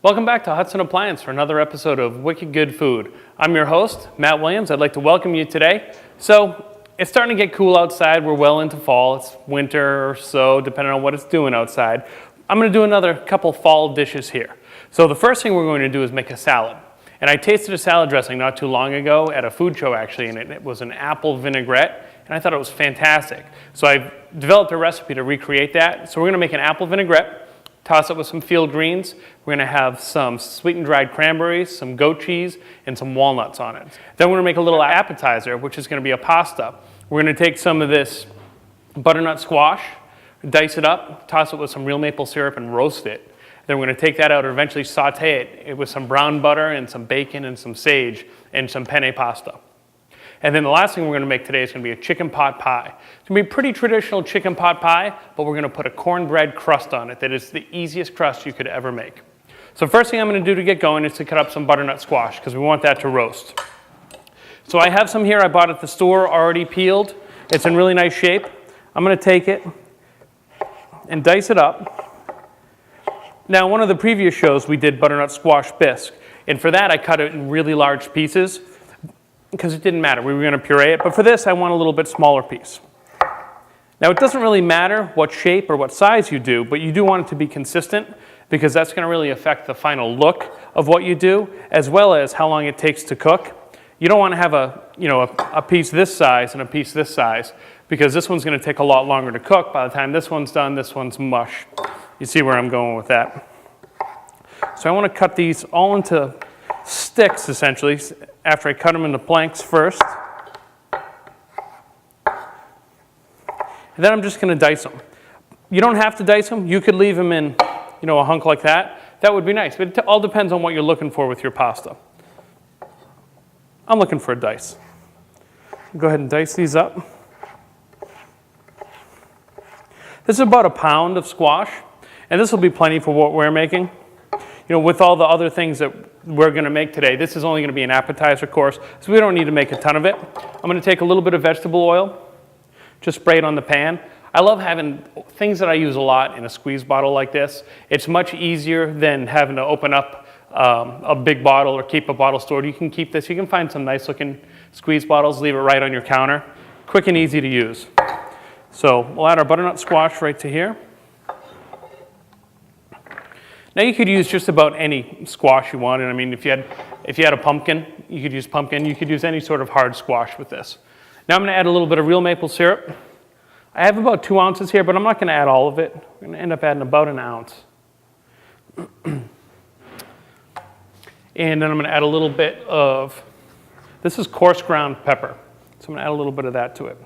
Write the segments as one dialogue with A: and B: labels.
A: Welcome back to Hudson Appliance for another episode of Wicked Good Food. I'm your host, Matt Williams. I'd like to welcome you today. So, it's starting to get cool outside. We're well into fall. It's winter or so, depending on what it's doing outside. I'm going to do another couple fall dishes here. So the first thing we're going to do is make a salad. And I tasted a salad dressing not too long ago at a food show actually, and it was an apple vinaigrette, and I thought it was fantastic. So I developed a recipe to recreate that. So we're going to make an apple vinaigrette. Toss it with some field greens. We're going to have some sweetened dried cranberries, some goat cheese, and some walnuts on it. Then we're going to make a little appetizer, which is going to be a pasta. We're going to take some of this butternut squash, dice it up, toss it with some real maple syrup, and roast it. Then we're going to take that out and eventually saute it with some brown butter and some bacon and some sage and some penne pasta. And then the last thing we're going to make today is going to be a chicken pot pie. It's going to be a pretty traditional chicken pot pie, but we're going to put a cornbread crust on it that is the easiest crust you could ever make. So first thing I'm going to do to get going is to cut up some butternut squash because we want that to roast. So I have some here I bought at the store already peeled. It's in really nice shape. I'm going to take it and dice it up. Now, one of the previous shows we did butternut squash bisque, and for that I cut it in really large pieces because it didn't matter. We were going to puree it, but for this I want a little bit smaller piece. Now, it doesn't really matter what shape or what size you do, but you do want it to be consistent because that's going to really affect the final look of what you do, as well as how long it takes to cook. You don't want to have a piece this size and a piece this size because this one's going to take a lot longer to cook. By the time this one's done, this one's mush. You see where I'm going with that. So I want to cut these all into sticks, essentially, after I cut them into planks first. And then I'm just going to dice them. You don't have to dice them. You could leave them in, a hunk like that. That would be nice, but it all depends on what you're looking for with your pasta. I'm looking for a dice. Go ahead and dice these up. This is about a pound of squash, and this will be plenty for what we're making. With all the other things that we're going to make today, this is only going to be an appetizer course, so we don't need to make a ton of it. I'm going to take a little bit of vegetable oil, just spray it on the pan. I love having things that I use a lot in a squeeze bottle like this. It's much easier than having to open up a big bottle or keep a bottle stored. You can keep this. You can find some nice looking squeeze bottles, leave it right on your counter. Quick and easy to use. So we'll add our butternut squash right to here. Now you could use just about any squash you wanted. I mean, if you had a pumpkin, you could use pumpkin. You could use any sort of hard squash with this. Now I'm going to add a little bit of real maple syrup. I have about 2 ounces here, but I'm not going to add all of it. I'm going to end up adding about an ounce. And then I'm going to add a little bit of, this is coarse ground pepper. So I'm going to add a little bit of that to it.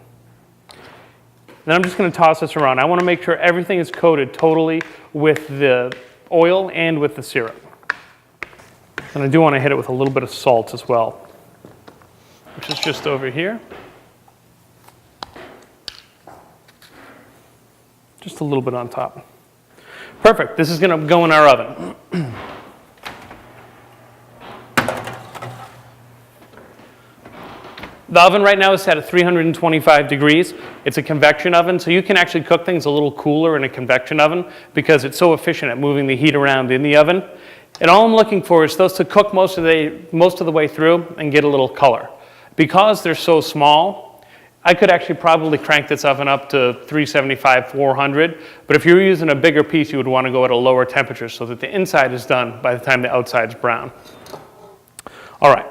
A: Then I'm just going to toss this around. I want to make sure everything is coated totally with the oil and with the syrup. And I do want to hit it with a little bit of salt as well, which is just over here. Just a little bit on top. Perfect. This is going to go in our oven. The oven right now is set at 325 degrees. It's a convection oven, so you can actually cook things a little cooler in a convection oven because it's so efficient at moving the heat around in the oven. And all I'm looking for is those to cook most of the way through and get a little color. Because they're so small, I could actually probably crank this oven up to 375, 400, but if you were using a bigger piece, you would want to go at a lower temperature so that the inside is done by the time the outside's brown. All right.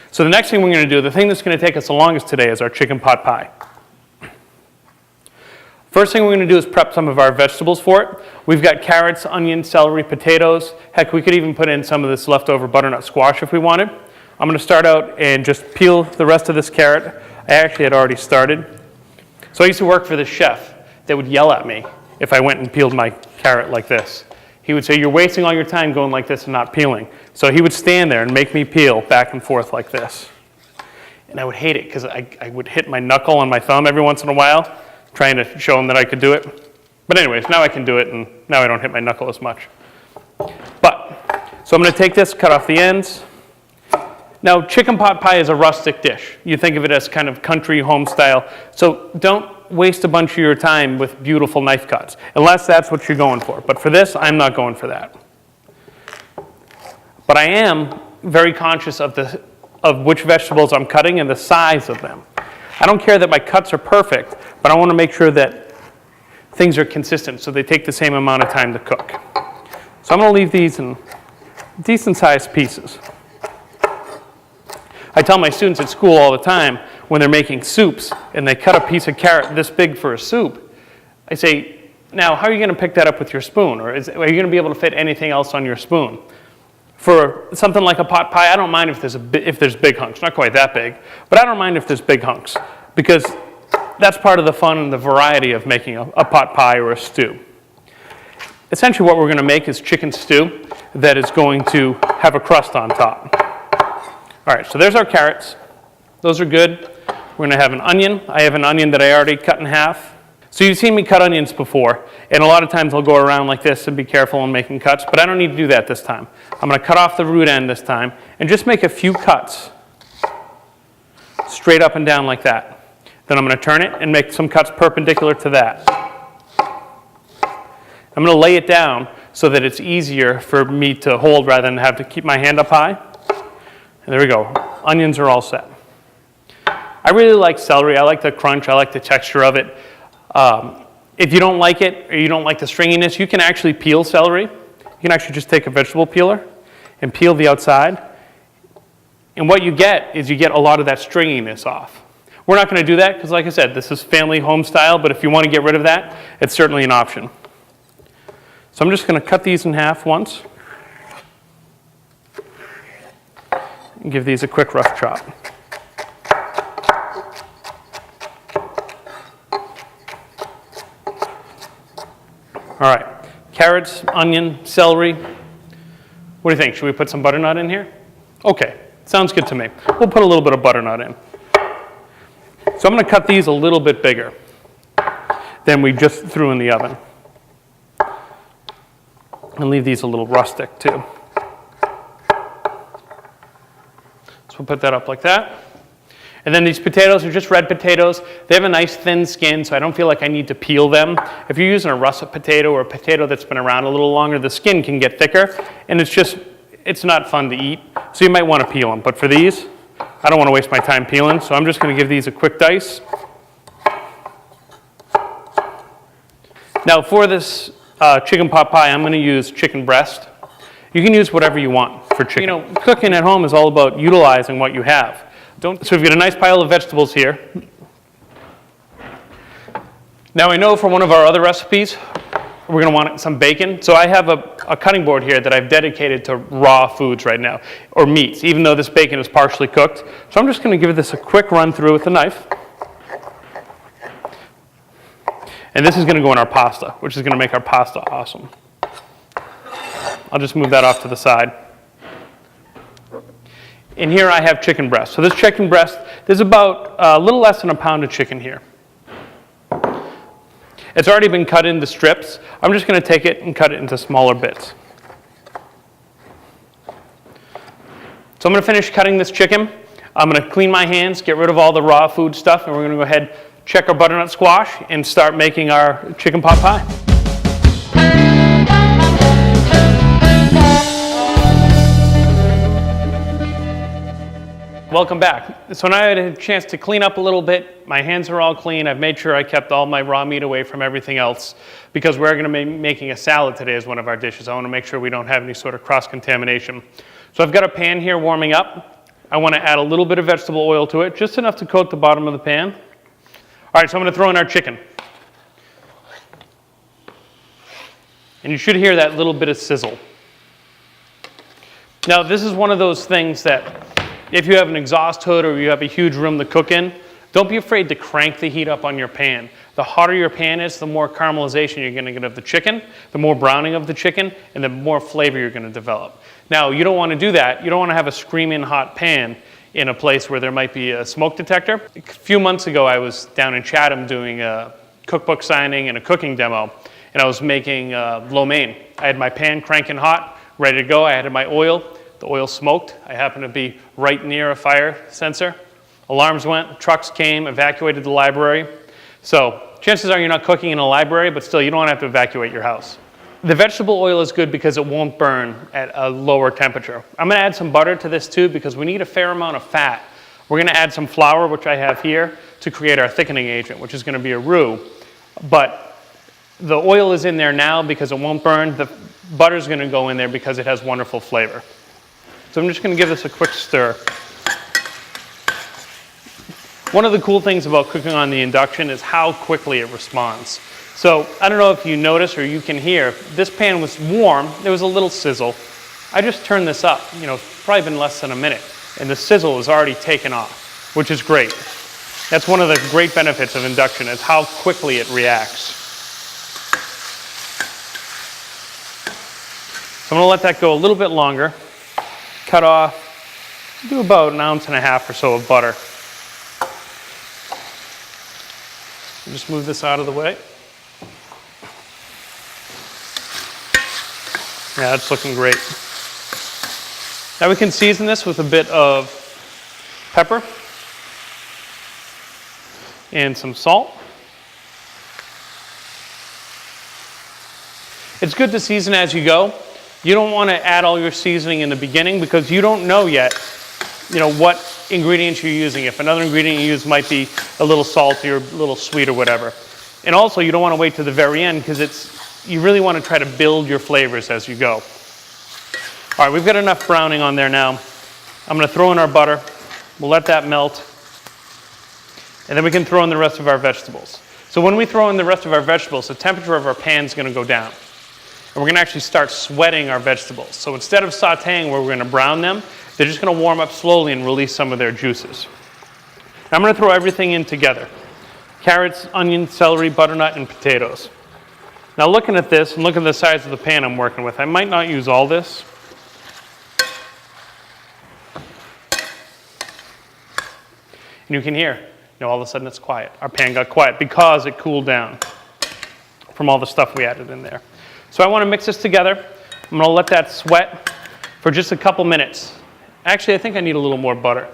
A: So the next thing we're going to do, the thing that's going to take us the longest today is our chicken pot pie. First thing we're going to do is prep some of our vegetables for it. We've got carrots, onions, celery, potatoes. Heck, we could even put in some of this leftover butternut squash if we wanted. I'm going to start out and just peel the rest of this carrot. I actually had already started. So I used to work for this chef that would yell at me if I went and peeled my carrot like this. He would say, "You're wasting all your time going like this and not peeling." So he would stand there and make me peel back and forth like this. And I would hate it because I would hit my knuckle on my thumb every once in a while, trying to show him that I could do it. But anyways, now I can do it, and now I don't hit my knuckle as much. So I'm going to take this, cut off the ends. Now, chicken pot pie is a rustic dish. You think of it as kind of country home style. So don't waste a bunch of your time with beautiful knife cuts, unless that's what you're going for. But for this, I'm not going for that. but I am very conscious of which vegetables I'm cutting and the size of them. I don't care that my cuts are perfect, but I want to make sure that things are consistent so they take the same amount of time to cook. So I'm going to leave these in decent sized pieces. I tell my students at school all the time when they're making soups and they cut a piece of carrot this big for a soup, I say, now how are you going to pick that up with your spoon? Or are you going to be able to fit anything else on your spoon? For something like a pot pie, I don't mind if there's big hunks. Not quite that big, but I don't mind if there's big hunks because that's part of the fun and the variety of making a pot pie or a stew. Essentially what we're going to make is chicken stew that is going to have a crust on top. All right, so there's our carrots. Those are good. We're going to have an onion. I have an onion that I already cut in half. So you've seen me cut onions before, and a lot of times I'll go around like this and be careful in making cuts, but I don't need to do that this time. I'm going to cut off the root end this time and just make a few cuts straight up and down like that. Then I'm going to turn it and make some cuts perpendicular to that. I'm going to lay it down so that it's easier for me to hold rather than have to keep my hand up high. And there we go. Onions are all set. I really like celery. I like the crunch. I like the texture of it. If you don't like it or you don't like the stringiness, you can actually peel celery. You can actually just take a vegetable peeler and peel the outside. And what you get is you get a lot of that stringiness off. We're not going to do that because, like I said, this is family home style, but if you want to get rid of that, it's certainly an option. So I'm just going to cut these in half once. And give these a quick rough chop. All right, carrots, onion, celery. What do you think? Should we put some butternut in here? Okay, sounds good to me. We'll put a little bit of butternut in. So I'm going to cut these a little bit bigger than we just threw in the oven. And leave these a little rustic too. So we'll put that up like that. And then these potatoes are just red potatoes. They have a nice thin skin, so I don't feel like I need to peel them. If you're using a russet potato or a potato that's been around a little longer, the skin can get thicker, and it's not fun to eat. So you might want to peel them. But for these, I don't want to waste my time peeling, so I'm just going to give these a quick dice. Now for this chicken pot pie, I'm going to use chicken breast. You can use whatever you want for chicken. You know, cooking at home is all about utilizing what you have. So we've got a nice pile of vegetables here. Now I know for one of our other recipes, we're going to want some bacon. So I have a cutting board here that I've dedicated to raw foods right now, or meats, even though this bacon is partially cooked. So I'm just going to give this a quick run through with a knife. And this is going to go in our pasta, which is going to make our pasta awesome. I'll just move that off to the side. And here I have chicken breast. So this chicken breast, there's about a little less than a pound of chicken here. It's already been cut into strips. I'm just going to take it and cut it into smaller bits. So I'm going to finish cutting this chicken. I'm going to clean my hands, get rid of all the raw food stuff, and we're going to go ahead, check our butternut squash, and start making our chicken pot pie. Welcome back. So now I had a chance to clean up a little bit. My hands are all clean. I've made sure I kept all my raw meat away from everything else because we're going to be making a salad today as one of our dishes. I want to make sure we don't have any sort of cross-contamination. So I've got a pan here warming up. I want to add a little bit of vegetable oil to it, just enough to coat the bottom of the pan. All right, so I'm going to throw in our chicken. And you should hear that little bit of sizzle. Now, this is one of those things that if you have an exhaust hood or you have a huge room to cook in, don't be afraid to crank the heat up on your pan. The hotter your pan is, the more caramelization you're going to get of the chicken, the more browning of the chicken, and the more flavor you're going to develop. Now, you don't want to do that. You don't want to have a screaming hot pan in a place where there might be a smoke detector. A few months ago, I was down in Chatham doing a cookbook signing and a cooking demo, and I was making lo mein. I had my pan cranking hot, ready to go. I had my oil. The oil smoked. I happened to be right near a fire sensor. Alarms went, trucks came, evacuated the library. So chances are you're not cooking in a library, but still you don't want to have to evacuate your house. The vegetable oil is good because it won't burn at a lower temperature. I'm going to add some butter to this too because we need a fair amount of fat. We're going to add some flour, which I have here, to create our thickening agent, which is going to be a roux. But the oil is in there now because it won't burn. The butter is going to go in there because it has wonderful flavor. So I'm just going to give this a quick stir. One of the cool things about cooking on the induction is how quickly it responds. So I don't know if you notice or you can hear, this pan was warm, there was a little sizzle. I just turned this up, probably been less than a minute, and the sizzle is already taken off, which is great. That's one of the great benefits of induction, is how quickly it reacts. So I'm going to let that go a little bit longer. Cut off, do about 1.5 ounces or so of butter. Just move this out of the way. Yeah, that's looking great. Now we can season this with a bit of pepper and some salt. It's good to season as you go. You don't want to add all your seasoning in the beginning because you don't know yet, what ingredients you're using. If another ingredient you use might be a little salty or a little sweet or whatever. And also you don't want to wait to the very end because you really want to try to build your flavors as you go. All right, we've got enough browning on there now. I'm going to throw in our butter. We'll let that melt. And then we can throw in the rest of our vegetables. So when we throw in the rest of our vegetables, the temperature of our pan is going to go down. And we're going to actually start sweating our vegetables. So instead of sauteing where we're going to brown them, they're just going to warm up slowly and release some of their juices. Now I'm going to throw everything in together. Carrots, onions, celery, butternut, and potatoes. Now looking at this and looking at the size of the pan I'm working with, I might not use all this. And you can hear, all of a sudden it's quiet. Our pan got quiet because it cooled down from all the stuff we added in there. So I want to mix this together. I'm going to let that sweat for just a couple minutes. Actually, I think I need a little more butter.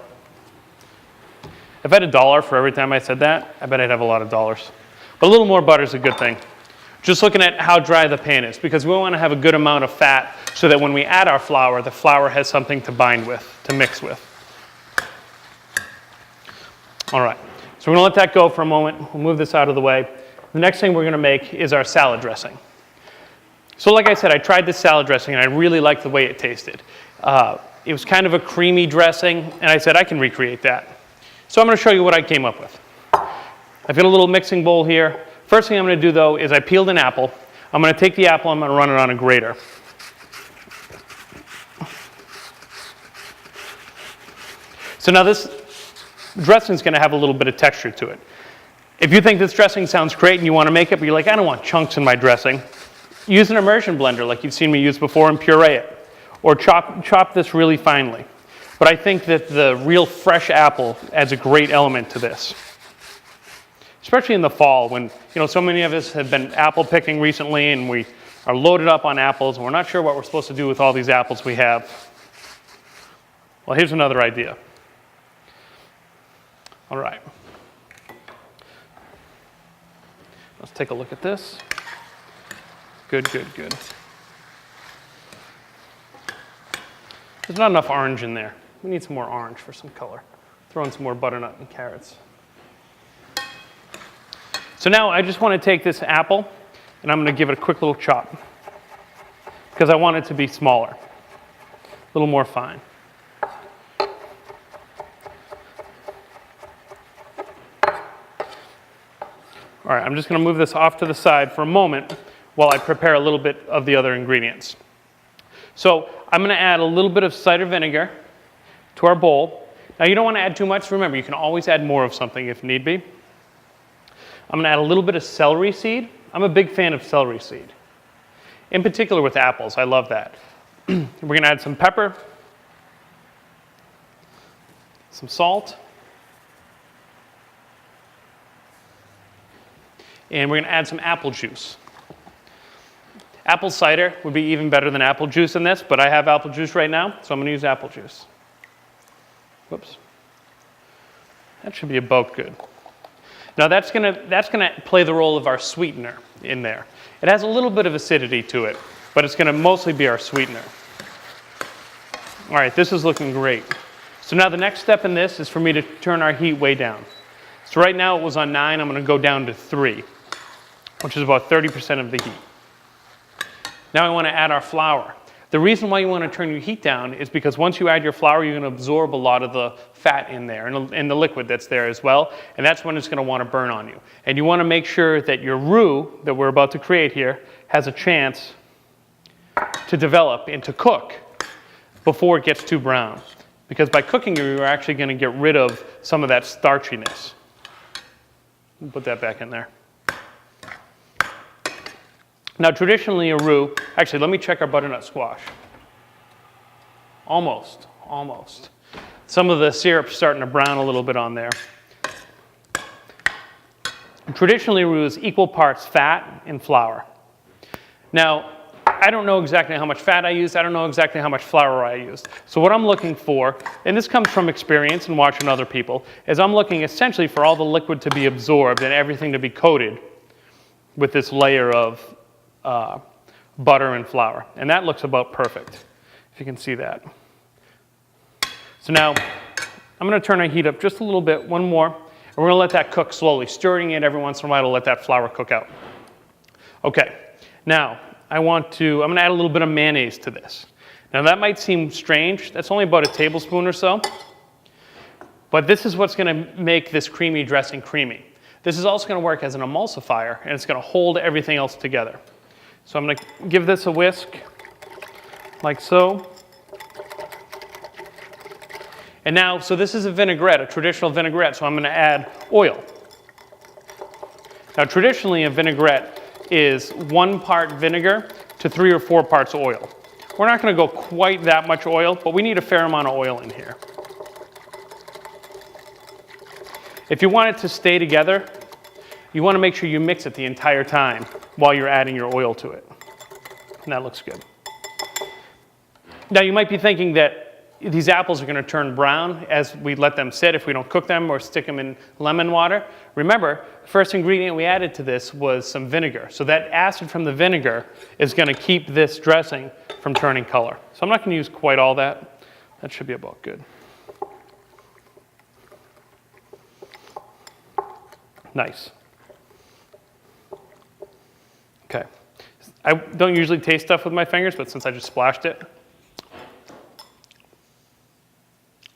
A: If I had $1 for every time I said that, I bet I'd have a lot of dollars. But a little more butter is a good thing. Just looking at how dry the pan is, because we want to have a good amount of fat so that when we add our flour, the flour has something to bind with, to mix with. All right, so we're going to let that go for a moment. We'll move this out of the way. The next thing we're going to make is our salad dressing. So like I said, I tried this salad dressing and I really liked the way it tasted. It was kind of a creamy dressing, and I said I can recreate that. So I'm going to show you what I came up with. I've got a little mixing bowl here. First thing I'm going to do though is I peeled an apple. I'm going to take the apple, I'm going to run it on a grater. So now this dressing is going to have a little bit of texture to it. If you think this dressing sounds great and you want to make it, but you're like, I don't want chunks in my dressing, use an immersion blender like you've seen me use before and puree it. Or chop this really finely. But I think that the real fresh apple adds a great element to this. Especially in the fall when, so many of us have been apple picking recently and we are loaded up on apples and we're not sure what we're supposed to do with all these apples we have. Well, here's another idea. All right. Let's take a look at this. Good, good, good. There's not enough orange in there. We need some more orange for some color. Throw in some more butternut and carrots. So now I just want to take this apple and I'm going to give it a quick little chop because I want it to be smaller, a little more fine. All right, I'm just going to move this off to the side for a moment while I prepare a little bit of the other ingredients. So I'm going to add a little bit of cider vinegar to our bowl. Now you don't want to add too much. Remember, you can always add more of something if need be. I'm going to add a little bit of celery seed. I'm a big fan of celery seed. In particular with apples, I love that. We're going to add some pepper, some salt, and we're going to add some apple juice. Apple cider would be even better than apple juice in this, but I have apple juice right now, so I'm going to use apple juice. Whoops. That should be about good. Now that's going to play the role of our sweetener in there. It has a little bit of acidity to it, but it's going to mostly be our sweetener. All right, this is looking great. So now the next step in this is for me to turn our heat way down. So right now it was on 9, I'm going to go down to 3, which is about 30% of the heat. Now I want to add our flour. The reason why you want to turn your heat down is because once you add your flour, you're going to absorb a lot of the fat in there and the liquid that's there as well, and that's when it's going to want to burn on you. And you want to make sure that your roux that we're about to create here has a chance to develop and to cook before it gets too brown. Because by cooking, you're actually going to get rid of some of that starchiness. Put that back in there. Now, traditionally a roux, actually, let me check our butternut squash. Almost. Some of the syrup's starting to brown a little bit on there. Traditionally, roux is equal parts fat and flour. Now, I don't know exactly how much fat I used. I don't know exactly how much flour I used. So what I'm looking for, and this comes from experience and watching other people, is I'm looking essentially for all the liquid to be absorbed and everything to be coated with this layer of butter and flour. And that looks about perfect, if you can see that. So now, I'm going to turn our heat up just a little bit, one more, and we're going to let that cook slowly, stirring it every once in a while to let that flour cook out. Okay, now, I'm going to add a little bit of mayonnaise to this. Now that might seem strange. That's only about a tablespoon or so. But this is what's going to make this creamy dressing creamy. This is also going to work as an emulsifier, and it's going to hold everything else together. So I'm going to give this a whisk, like so. And now, so this is a vinaigrette, a traditional vinaigrette, so I'm going to add oil. Now traditionally a vinaigrette is 1 part vinegar to 3 or 4 parts oil. We're not going to go quite that much oil, but we need a fair amount of oil in here. If you want it to stay together, you want to make sure you mix it the entire time while you're adding your oil to it. And that looks good. Now you might be thinking that these apples are going to turn brown as we let them sit if we don't cook them or stick them in lemon water. Remember, the first ingredient we added to this was some vinegar. So that acid from the vinegar is going to keep this dressing from turning color. So I'm not going to use quite all that. That should be about good. Nice. Okay. I don't usually taste stuff with my fingers, but since I just splashed it,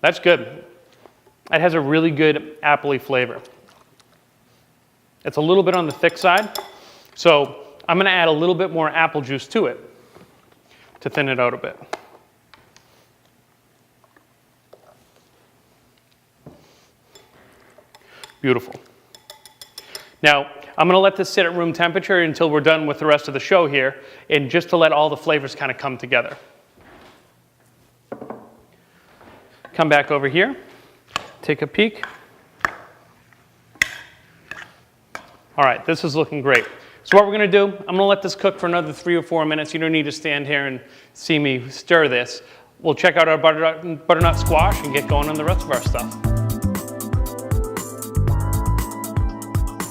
A: that's good. It has a really good apple-y flavor. It's a little bit on the thick side, so I'm going to add a little bit more apple juice to it to thin it out a bit. Beautiful. Now, I'm going to let this sit at room temperature until we're done with the rest of the show here, and just to let all the flavors kind of come together. Come back over here, take a peek. All right, this is looking great. So what we're going to do, I'm going to let this cook for another 3 or 4 minutes. You don't need to stand here and see me stir this. We'll check out our butternut squash and get going on the rest of our stuff.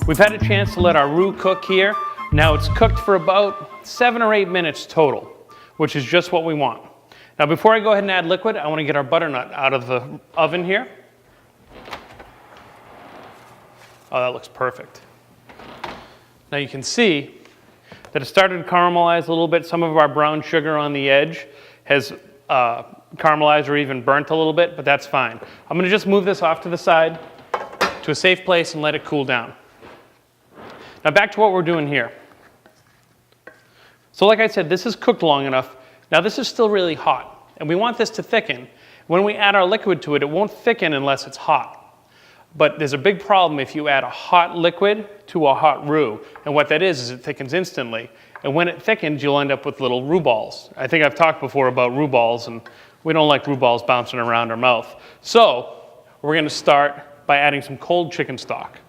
A: We've had a chance to let our roux cook here. Now it's cooked for about 7 or 8 minutes total, which is just what we want. Now before I go ahead and add liquid, I want to get our butternut out of the oven here. Oh, that looks perfect. Now you can see that it started to caramelize a little bit. Some of our brown sugar on the edge has caramelized or even burnt a little bit, but that's fine. I'm going to just move this off to the side to a safe place and let it cool down. Now back to what we're doing here. So like I said, this is cooked long enough. Now this is still really hot, and we want this to thicken. When we add our liquid to it, it won't thicken unless it's hot. But there's a big problem if you add a hot liquid to a hot roux, and what that is it thickens instantly. And when it thickens, you'll end up with little roux balls. I think I've talked before about roux balls, and we don't like roux balls bouncing around our mouth. So we're going to start by adding some cold chicken stock.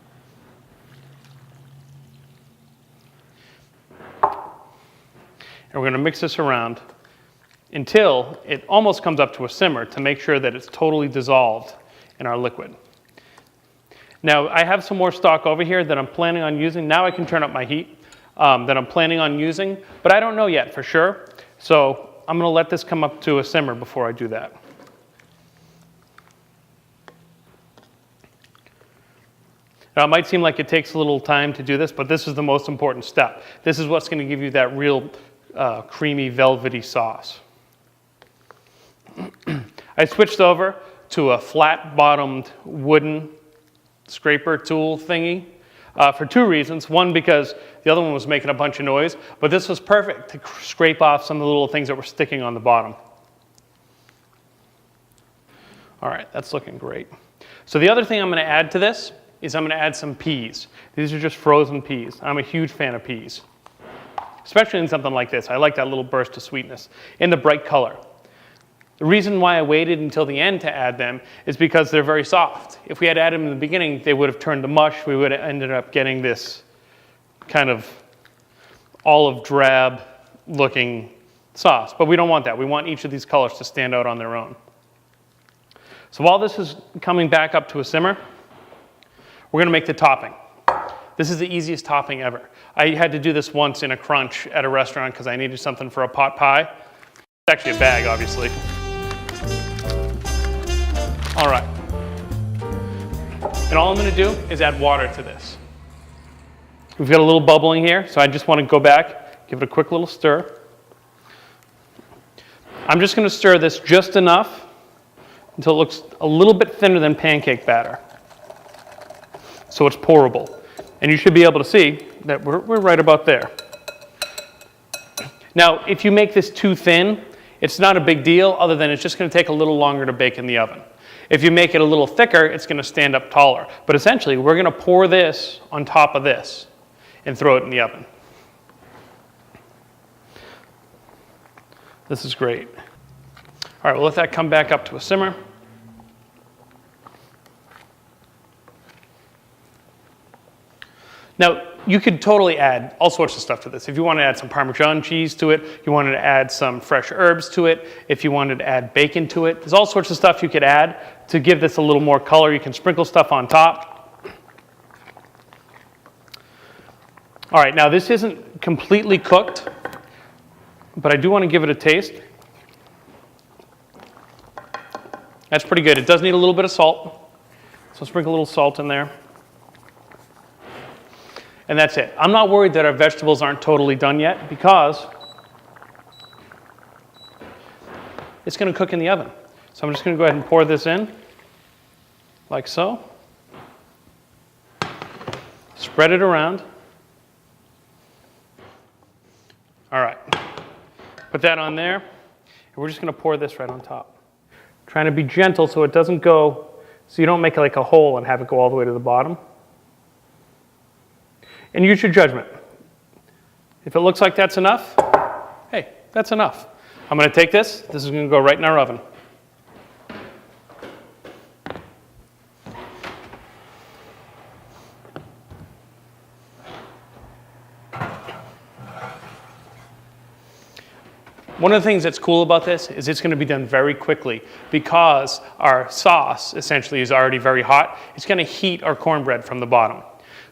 A: And we're going to mix this around until it almost comes up to a simmer to make sure that it's totally dissolved in our liquid. Now, I have some more stock over here that I'm planning on using. Now I can turn up my heat. that I'm planning on using, but I don't know yet for sure. So I'm gonna let this come up to a simmer before I do that. Now, it might seem like it takes a little time to do this, but this is the most important step. This is what's going to give you that real creamy, velvety sauce. I switched over to a flat-bottomed wooden scraper tool thingy for two reasons. One, because the other one was making a bunch of noise, but this was perfect to scrape off some of the little things that were sticking on the bottom. All right, that's looking great. So the other thing I'm going to add to this is I'm going to add some peas. These are just frozen peas. I'm a huge fan of peas, especially in something like this. I like that little burst of sweetness in the bright color. The reason why I waited until the end to add them is because they're very soft. If we had added them in the beginning, they would have turned to mush. We would have ended up getting this kind of olive drab looking sauce, but we don't want that. We want each of these colors to stand out on their own. So while this is coming back up to a simmer, we're going to make the topping. This is the easiest topping ever. I had to do this once in a crunch at a restaurant because I needed something for a pot pie. It's actually a bag, obviously. All right. And all I'm going to do is add water to this. We've got a little bubbling here, so I just want to go back, give it a quick little stir. I'm just going to stir this just enough until it looks a little bit thinner than pancake batter, so it's pourable. And you should be able to see that we're right about there. Now, if you make this too thin, it's not a big deal other than it's just going to take a little longer to bake in the oven. If you make it a little thicker, it's going to stand up taller. But essentially, we're going to pour this on top of this and throw it in the oven. This is great. All right, we'll let that come back up to a simmer. Now, you could totally add all sorts of stuff to this. If you want to add some Parmesan cheese to it, you wanted to add some fresh herbs to it, if you wanted to add bacon to it, there's all sorts of stuff you could add to give this a little more color. You can sprinkle stuff on top. All right, now this isn't completely cooked, but I do want to give it a taste. That's pretty good. It does need a little bit of salt, so sprinkle a little salt in there. And that's it. I'm not worried that our vegetables aren't totally done yet because it's going to cook in the oven. So I'm just going to go ahead and pour this in, like so. Spread it around. All right. Put that on there. And we're just going to pour this right on top. Trying to be gentle so it doesn't go, so you don't make like a hole and have it go all the way to the bottom. And use your judgment. If it looks like that's enough, hey, that's enough. I'm going to take this. This is going to go right in our oven. One of the things that's cool about this is it's going to be done very quickly because our sauce essentially is already very hot. It's going to heat our cornbread from the bottom.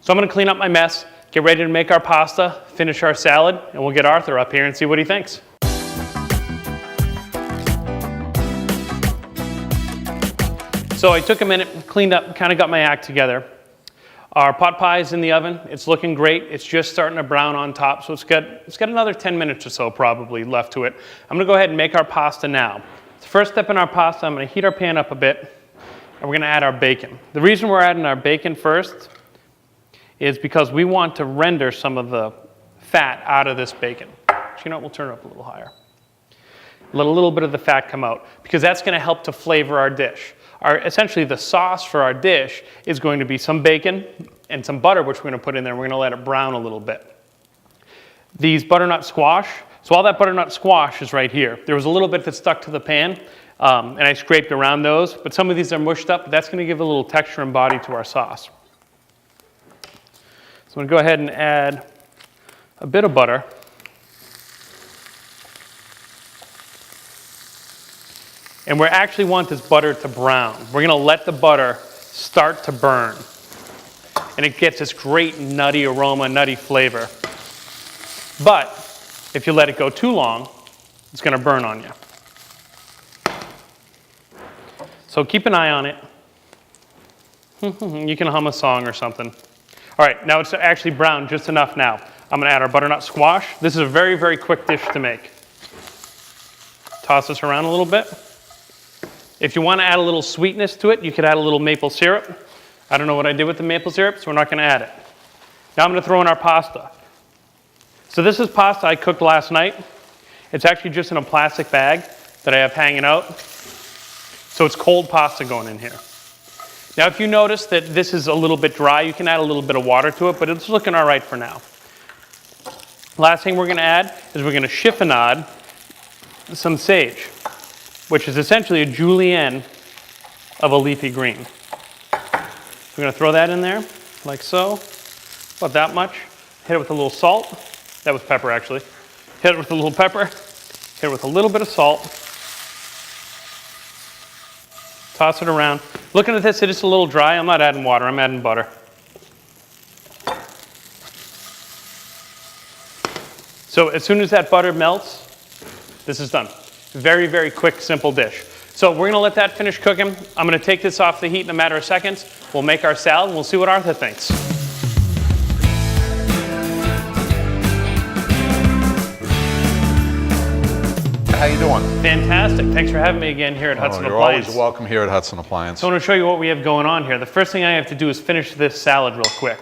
A: So I'm going to clean up my mess, get ready to make our pasta, finish our salad, and we'll get Arthur up here and see what he thinks. So I took a minute, cleaned up, kind of got my act together. Our pot pie is in the oven. It's looking great. It's just starting to brown on top, so it's got another 10 minutes or so probably left to it. I'm going to go ahead and make our pasta now. The first step in our pasta, I'm going to heat our pan up a bit, and we're going to add our bacon. The reason we're adding our bacon first is because we want to render some of the fat out of this bacon. So you know what, we'll turn it up a little higher. Let a little bit of the fat come out because that's going to help to flavor our dish. Essentially the sauce for our dish is going to be some bacon and some butter, which we're going to put in there. We're going to let it brown a little bit. These butternut squash, so all that butternut squash is right here. There was a little bit that stuck to the pan, and I scraped around those, but some of these are mushed up. That's going to give a little texture and body to our sauce. So I'm going to go ahead and add a bit of butter. And we actually want this butter to brown. We're going to let the butter start to burn. And it gets this great nutty aroma, nutty flavor. But if you let it go too long, it's going to burn on you. So keep an eye on it. You can hum a song or something. All right, now it's actually browned just enough now. I'm going to add our butternut squash. This is a very, very quick dish to make. Toss this around a little bit. If you want to add a little sweetness to it, you could add a little maple syrup. I don't know what I did with the maple syrup, so we're not going to add it. Now I'm going to throw in our pasta. So this is pasta I cooked last night. It's actually just in a plastic bag that I have hanging out. So it's cold pasta going in here. Now if you notice that this is a little bit dry, you can add a little bit of water to it, but it's looking all right for now. Last thing we're going to add is we're going to chiffonade some sage, which is essentially a julienne of a leafy green. We're going to throw that in there, like so, about that much. Hit it with a little salt. That was pepper, actually. Hit it with a little pepper. Hit it with a little bit of salt. Toss it around. Looking at this, it is a little dry. I'm not adding water, I'm adding butter. So as soon as that butter melts, this is done. Very, very quick, simple dish. So we're gonna let that finish cooking. I'm gonna take this off the heat in a matter of seconds. We'll make our salad and we'll see what Arthur thinks.
B: How you doing?
A: Fantastic. Thanks for having me again here at Hudson Appliance.
B: You're always welcome here at Hudson Appliance.
A: So I want to show you what we have going on here. The first thing I have to do is finish this salad real quick.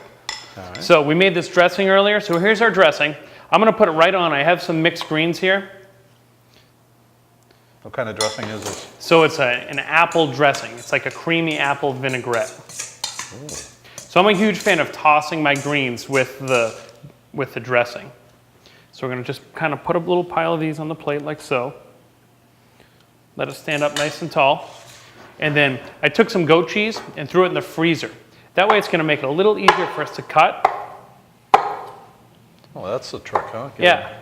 A: All right. So we made this dressing earlier. So here's our dressing. I'm going to put it right on. I have some mixed greens here.
B: What kind of dressing is this?
A: So it's an apple dressing. It's like a creamy apple vinaigrette. Ooh. So I'm a huge fan of tossing my greens with the dressing. So we're going to just kind of put a little pile of these on the plate like so. Let it stand up nice and tall. And then I took some goat cheese and threw it in the freezer. That way it's going to make it a little easier for us to cut.
B: Oh, that's the trick, huh?
A: Yeah,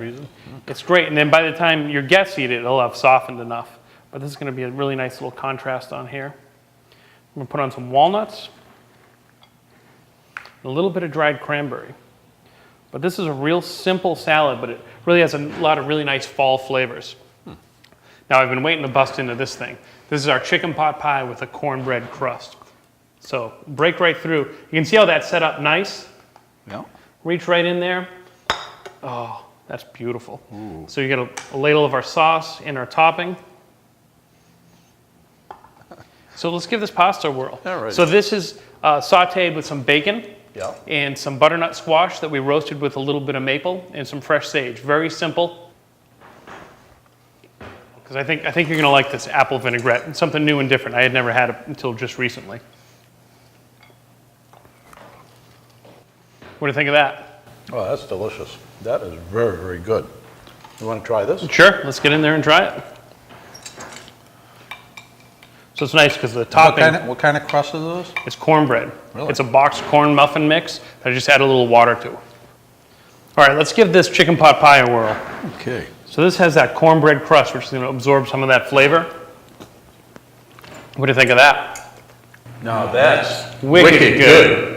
A: it's great. And then by the time your guests eat it, it'll have softened enough. But this is going to be a really nice little contrast on here. I'm going to put on some walnuts. And a little bit of dried cranberry. But this is a real simple salad, but it really has a lot of really nice fall flavors. Now I've been waiting to bust into this thing. This is our chicken pot pie with a cornbread crust. So break right through. You can see how that's set up nice.
B: Yeah.
A: Reach right in there. Oh, that's beautiful. Ooh. So you get a ladle of our sauce and our topping. So let's give this pasta a whirl.
B: All right.
A: So this is sauteed with some bacon.
B: Yeah.
A: And some butternut squash that we roasted with a little bit of maple and some fresh sage. Very simple. Because I think you're going to like this apple vinaigrette. It's something new and different. I had never had it until just recently. What do you think of that?
B: Oh, that's delicious. That is very, very good. You want to try this?
A: Sure. Let's get in there and try it. So it's nice because the topping...
B: What kind of crust is this?
A: It's cornbread.
B: Really?
A: It's a boxed corn muffin mix that I just add a little water to. All right, let's give this chicken pot pie a whirl.
B: Okay.
A: So this has that cornbread crust, which is going to absorb some of that flavor. What do you think of that?
B: Now that's
A: wicked good.